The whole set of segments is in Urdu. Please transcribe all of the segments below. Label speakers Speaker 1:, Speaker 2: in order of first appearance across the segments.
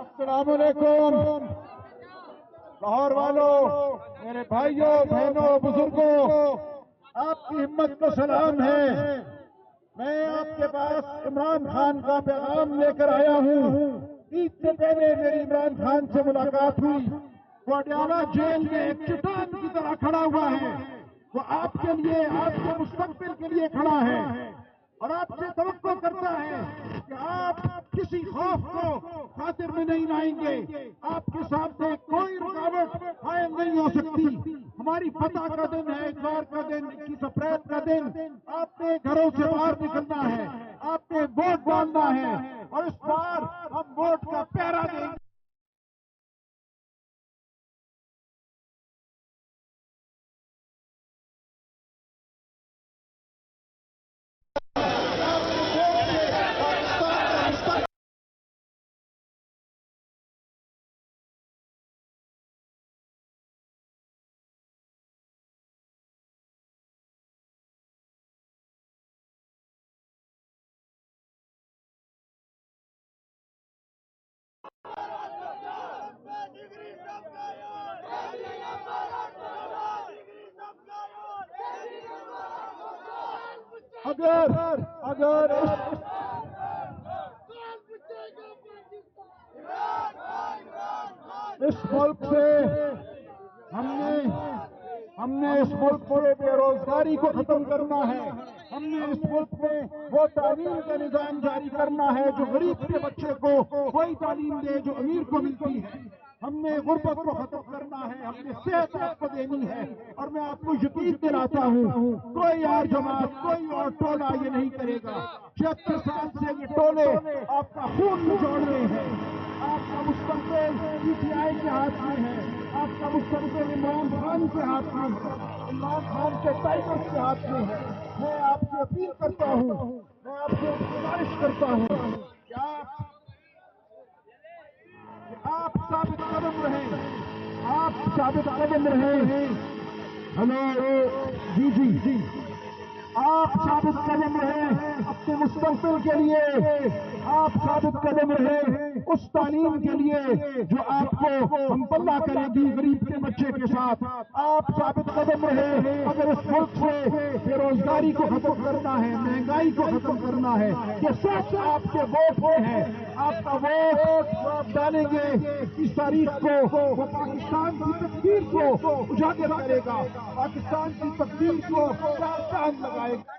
Speaker 1: السلام علیکم لاہور والوں، میرے بھائیوں بہنوں بزرگوں، آپ کی ہمت کو سلام ہے۔ میں آپ کے پاس عمران خان کا پیغام لے کر آیا ہوں۔ عید سے پہلے میری عمران خان سے ملاقات ہوئی۔ وہ اڈیالہ جیل میں ایک چٹان کی طرح کھڑا ہوا ہے۔ وہ آپ کے لیے، آپ کے مستقبل کے لیے کھڑا ہے اور آپ سے توقع کرتا ہے کہ آپ کسی خوف کو خاطر میں نہیں لائیں گے۔ آپ کے سامنے کوئی رکاوٹ قائم نہیں ہو سکتی۔ ہماری فتح کا دن ہے، اتوار کا دن، 21 اپریل کا دن۔ آپ نے گھروں سے باہر نکلنا ہے، آپ نے ووٹ ڈالنا ہے اور اس بار ہم ووٹ کا پہرا دیں گے۔ اگر اس ملک سے ہم نے اس ملک سے بے روزگاری کو ختم کرنا ہے۔ ہم نے اس ملک میں وہ تعلیم کا نظام جاری کرنا ہے جو غریب کے بچے کو وہی تعلیم دے جو امیر کو ملتی ہے۔ ہم نے غربت کو ختم کرنا ہے، ہم نے صحت آپ کو دینی ہے۔ اور میں آپ کو یقین دلاتا ہوں، کوئی اور جماعت، کوئی اور ٹولہ یہ نہیں کرے گا۔ 76 سال سے یہ ٹولے آپ کا خون نچوڑ رہے ہیں۔ آپ کا مستقبل پی ٹی آئی کے ہاتھ میں ہے، آپ کا مستقبل عمران خان کے ہاتھ میں ہے، عمران خان کے ٹائگرز کے ہاتھ میں ہے۔ میں آپ سے اپیل کرتا ہوں، میں آپ سے گزارش کرتا ہوں کہ آپ ثابت قدم رہیں، آپ ثابت قدم رہیں۔ ہلو جی آپ ثابت قدم رہیں اپنے مستقبل کے لیے، آپ ثابت قدم رہیں اس تعلیم کے لیے جو آپ کو ہم پلہ کرے گی غریب کے بچے کے ساتھ۔ آپ ثابت قدم رہیں اگر اس ملک سے بے روزگاری کو ختم کرنا ہے، مہنگائی کو ختم کرنا ہے۔ یہ سچ آپ کے ووٹ میں ہے۔ آپ کا ووٹ جو آپ ڈالیں گے 21 تاریخ کو، وہ پاکستان کی تقدیر کو اجاگر کرے گا، پاکستان کی تقدیر کو چار چاند لگائے گا۔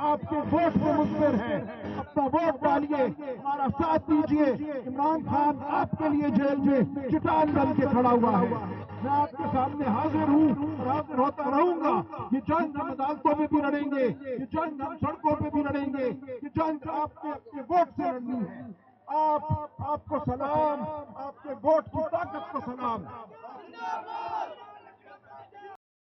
Speaker 1: آپ کے ووٹ سے مضمر ہے، اپنا ووٹ ڈالیے، ہمارا ساتھ دیجیے۔ عمران خان آپ کے لیے جیل میں چٹان بن کے کھڑا ہوا ہے۔ میں آپ کے سامنے حاضر ہوں اور حاضر ہوتا رہوں گا۔ یہ جنگ ہم عدالتوں میں بھی لڑیں گے، یہ جنگ ہم سڑکوں پہ بھی لڑیں گے، یہ جنگ آپ نے اپنے ووٹ سے لڑنی ہے۔ آپ کو سلام، آپ کے ووٹ کی طاقت کو سلام۔